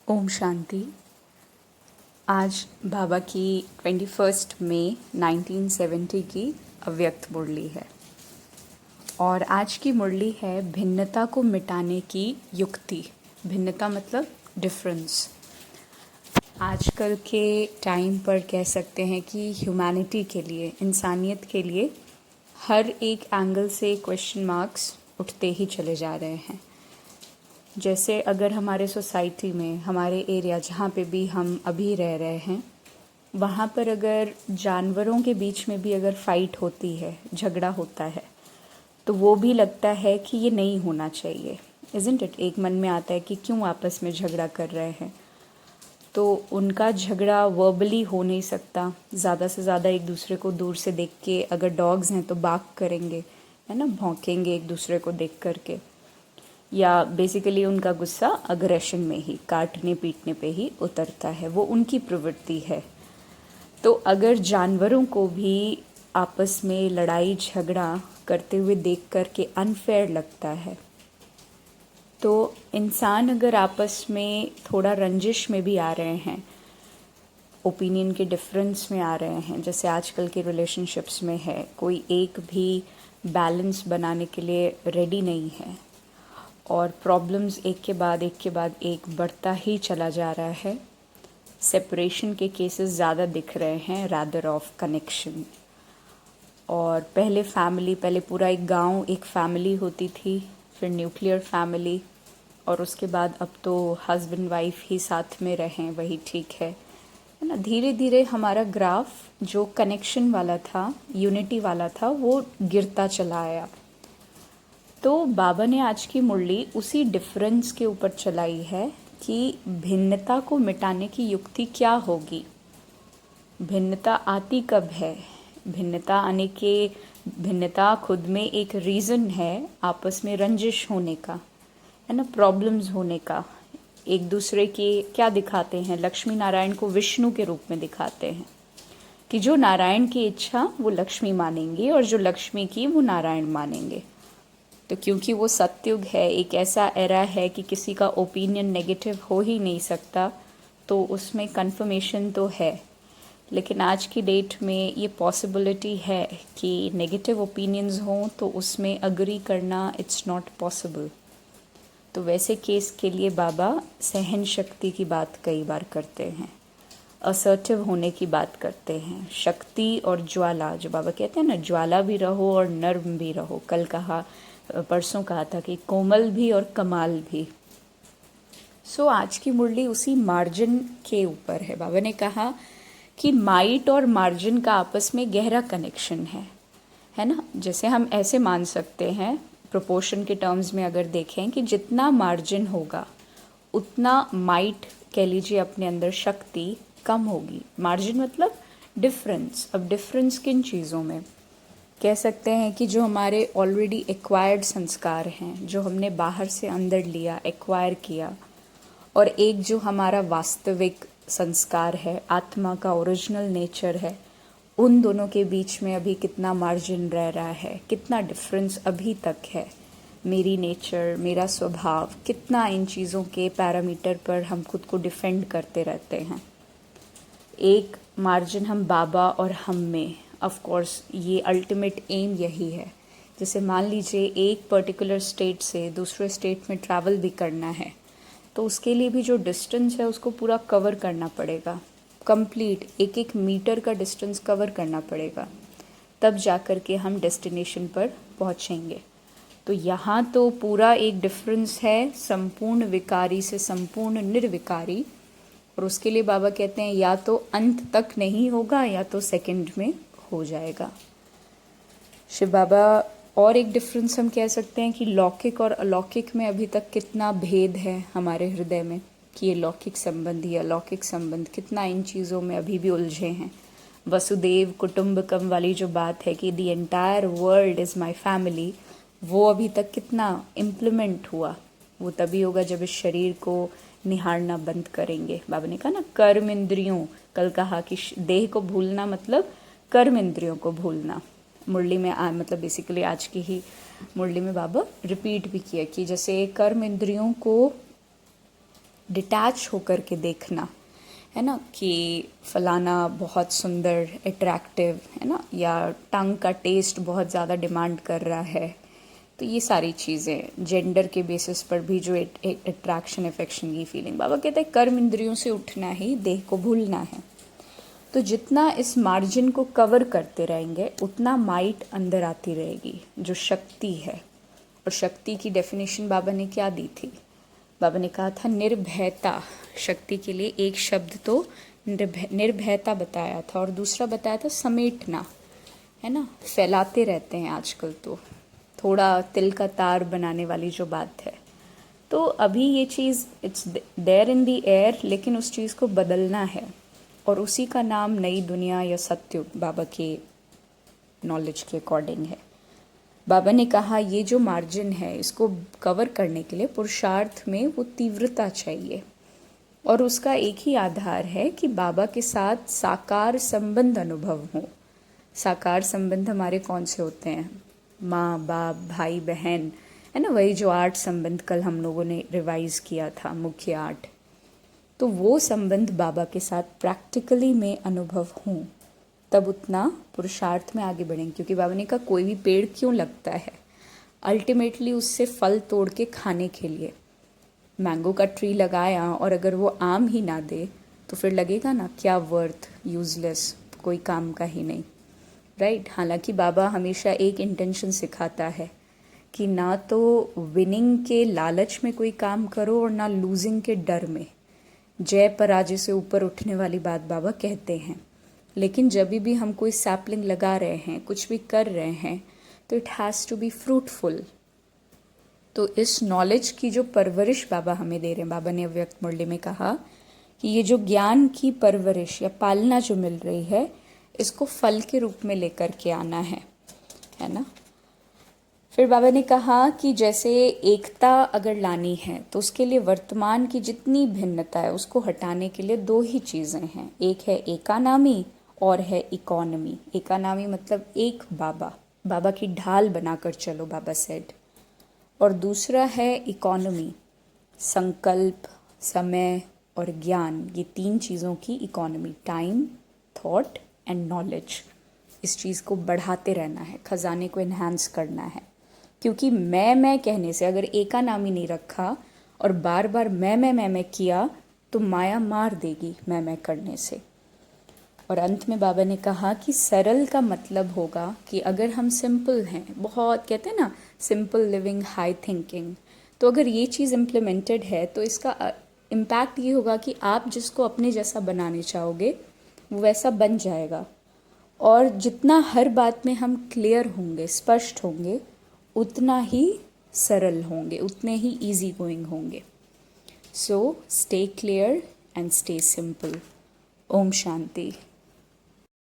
ओम शांति। आज बाबा की 21 मई 1970 की अव्यक्त मुरली है और आज की मुरली है भिन्नता को मिटाने की युक्ति। भिन्नता मतलब डिफरेंस। आजकल के टाइम पर कह सकते हैं कि ह्यूमैनिटी के लिए, इंसानियत के लिए हर एक एंगल से क्वेश्चन मार्क्स उठते ही चले जा रहे हैं। जैसे अगर हमारे सोसाइटी में, हमारे एरिया जहाँ पे भी हम अभी रह रहे हैं, वहाँ पर अगर जानवरों के बीच में भी अगर फाइट होती है, झगड़ा होता है, तो वो भी लगता है कि ये नहीं होना चाहिए। Isn't it? एक मन में आता है कि क्यों आपस में झगड़ा कर रहे हैं। तो उनका झगड़ा वर्बली हो नहीं सकता। ज़्यादा से ज़्यादा एक दूसरे को दूर से देख के, अगर डॉग्स हैं तो बाक करेंगे, है ना, भौंकेंगे एक दूसरे को देख करके। या बेसिकली उनका गुस्सा अग्रेशन में ही, काटने पीटने पे ही उतरता है। वो उनकी प्रवृत्ति है। तो अगर जानवरों को भी आपस में लड़ाई झगड़ा करते हुए देख कर के अनफेयर लगता है, तो इंसान अगर आपस में थोड़ा रंजिश में भी आ रहे हैं, ओपिनियन के डिफरेंस में आ रहे हैं, जैसे आजकल के रिलेशनशिप्स में है, कोई एक भी बैलेंस बनाने के लिए रेडी नहीं है और प्रॉब्लम्स एक के बाद एक बढ़ता ही चला जा रहा है। सेपरेशन के केसेस ज़्यादा दिख रहे हैं रादर ऑफ कनेक्शन। और पहले पूरा एक गांव एक फैमिली होती थी, फिर न्यूक्लियर फैमिली, और उसके बाद अब तो हस्बैंड वाइफ ही साथ में रहें वही ठीक है ना। धीरे धीरे हमारा ग्राफ जो कनेक्शन वाला था, यूनिटी वाला था, वो गिरता चला आया। तो बाबा ने आज की मुरली उसी डिफरेंस के ऊपर चलाई है कि भिन्नता को मिटाने की युक्ति क्या होगी। भिन्नता आती कब है? भिन्नता खुद में एक रीज़न है आपस में रंजिश होने का, है ना, प्रॉब्लम्स होने का। एक दूसरे के क्या दिखाते हैं? लक्ष्मी नारायण को विष्णु के रूप में दिखाते हैं कि जो नारायण की इच्छा वो लक्ष्मी मानेंगे और जो लक्ष्मी की वो नारायण मानेंगे। तो क्योंकि वो सतयुग है, एक ऐसा एरा है कि किसी का ओपिनियन नेगेटिव हो ही नहीं सकता, तो उसमें कन्फर्मेशन तो है। लेकिन आज की डेट में ये पॉसिबिलिटी है कि नेगेटिव ओपिनियंस हों तो उसमें अग्री करना इट्स नॉट पॉसिबल। तो वैसे केस के लिए बाबा सहन शक्ति की बात कई बार करते हैं, असर्टिव होने की बात करते हैं। शक्ति और ज्वाला, जो बाबा कहते हैं ना, ज्वाला भी रहो और नर्म भी रहो। परसों कहा था कि कोमल भी और कमाल भी। सो आज की मुरली उसी मार्जिन के ऊपर है। बाबा ने कहा कि माइट और मार्जिन का आपस में गहरा कनेक्शन है ना। जैसे हम ऐसे मान सकते हैं, प्रोपोर्शन के टर्म्स में अगर देखें, कि जितना मार्जिन होगा उतना माइट, कह लीजिए अपने अंदर शक्ति, कम होगी। मार्जिन मतलब डिफरेंस। अब डिफरेंस किन चीज़ों में? कह सकते हैं कि जो हमारे ऑलरेडी एक्वायर्ड संस्कार हैं, जो हमने बाहर से अंदर लिया, एक्वायर किया, और एक जो हमारा वास्तविक संस्कार है, आत्मा का ओरिजिनल नेचर है, उन दोनों के बीच में अभी कितना मार्जिन रह रहा है, कितना डिफरेंस अभी तक है। मेरी नेचर, मेरा स्वभाव, कितना इन चीज़ों के पैरामीटर पर हम खुद को डिफेंड करते रहते हैं। एक मार्जिन हम बाबा और हम में, ऑफ कोर्स ये अल्टीमेट एम यही है। जैसे मान लीजिए एक पर्टिकुलर स्टेट से दूसरे स्टेट में ट्रैवल भी करना है, तो उसके लिए भी जो डिस्टेंस है उसको पूरा कवर करना पड़ेगा। कंप्लीट एक मीटर का डिस्टेंस कवर करना पड़ेगा, तब जा कर के हम डेस्टिनेशन पर पहुंचेंगे। तो यहाँ तो पूरा एक डिफरेंस है, संपूर्ण विकारी से संपूर्ण निर्विकारी। और उसके लिए बाबा कहते हैं या तो अंत तक नहीं होगा या तो सेकंड में हो जाएगा। शिव बाबा और एक डिफरेंस हम कह सकते हैं कि लौकिक और अलौकिक में अभी तक कितना भेद है हमारे हृदय में, कि ये लौकिक संबंध या अलौकिक संबंध, कितना इन चीज़ों में अभी भी उलझे हैं। वसुदेव कुटुंबकम वाली जो बात है कि the entire world is my family, वो अभी तक कितना इम्प्लीमेंट हुआ? वो तभी होगा जब इस शरीर को निहारना बंद करेंगे। बाबा ने कहा ना, कर्म इंद्रियों, कल कहा कि देह को भूलना मतलब कर्म इंद्रियों को भूलना। मुरली में मतलब बेसिकली आज की ही मुरली में बाबा रिपीट भी किया कि जैसे कर्म इंद्रियों को डिटैच होकर के देखना, है ना, कि फलाना बहुत सुंदर, अट्रैक्टिव है ना, या टंग का टेस्ट बहुत ज़्यादा डिमांड कर रहा है। तो ये सारी चीज़ें जेंडर के बेसिस पर भी जो अट्रैक्शन, अफेक्शन की फीलिंग, बाबा कहते हैं कर्म इंद्रियों से उठना ही देह को भूलना है। तो जितना इस मार्जिन को कवर करते रहेंगे उतना माइट अंदर आती रहेगी, जो शक्ति है। और शक्ति की डेफिनेशन बाबा ने क्या दी थी? बाबा ने कहा था निर्भयता। शक्ति के लिए एक शब्द तो निर्भयता बताया था, और दूसरा बताया था समेटना, है ना। फैलाते रहते हैं आजकल, तो थोड़ा तिल का तार बनाने वाली जो बात है। तो अभी ये चीज़ it's there in the air, लेकिन उस चीज़ को बदलना है, और उसी का नाम नई दुनिया या सत्युग बाबा के नॉलेज के अकॉर्डिंग है। बाबा ने कहा ये जो मार्जिन है इसको कवर करने के लिए पुरुषार्थ में वो तीव्रता चाहिए, और उसका एक ही आधार है कि बाबा के साथ साकार संबंध अनुभव हो। साकार संबंध हमारे कौन से होते हैं? माँ बाप, भाई बहन, है ना, वही जो 8 संबंध कल हम लोगों ने रिवाइज किया था, मुख्य 8। तो वो संबंध बाबा के साथ प्रैक्टिकली में अनुभव हों, तब उतना पुरुषार्थ में आगे बढ़ेंगे। क्योंकि बाबा ने कहा कोई भी पेड़ क्यों लगता है? अल्टीमेटली उससे फल तोड़ के खाने के लिए। मैंगो का ट्री लगाया और अगर वो आम ही ना दे तो फिर लगेगा ना क्या वर्थ, यूजलेस, कोई काम का ही नहीं, राइट। हालांकि बाबा हमेशा एक इंटेंशन सिखाता है कि ना तो विनिंग के लालच में कोई काम करो और ना लूजिंग के डर में। जय पराजय से ऊपर उठने वाली बात बाबा कहते हैं। लेकिन जब भी हम कोई सैपलिंग लगा रहे हैं, कुछ भी कर रहे हैं, तो it has to be fruitful. तो इस नॉलेज की जो परवरिश बाबा हमें दे रहे हैं, बाबा ने अव्यक्त मुरली में कहा कि ये जो ज्ञान की परवरिश या पालना जो मिल रही है, इसको फल के रूप में लेकर के आना है ना। फिर बाबा ने कहा कि जैसे एकता अगर लानी है तो उसके लिए वर्तमान की जितनी भिन्नता है उसको हटाने के लिए 2 ही चीज़ें हैं। एक है एकानामी और है इकोनॉमी। एकानामी मतलब एक बाबा, बाबा की ढाल बनाकर चलो, बाबा सेड। और दूसरा है इकोनॉमी, संकल्प, समय और ज्ञान। ये 3 चीज़ों की economy, time, thought and knowledge. इस चीज़ को बढ़ाते रहना है, खजाने को इन्हांस करना है। क्योंकि मैं कहने से अगर एकानामी नहीं रखा और बार बार मैं किया तो माया मार देगी मैं करने से। और अंत में बाबा ने कहा कि सरल का मतलब होगा कि अगर हम सिंपल हैं, बहुत कहते हैं ना सिंपल लिविंग हाई थिंकिंग, तो अगर ये चीज़ इम्प्लीमेंटेड है तो इसका इम्पैक्ट ये होगा कि आप जिसको अपने जैसा बनाने चाहोगे वो वैसा बन जाएगा। और जितना हर बात में हम क्लियर होंगे, स्पष्ट होंगे, उतना ही सरल होंगे, उतने ही इजी गोइंग होंगे। So stay clear and stay simple. Om Shanti.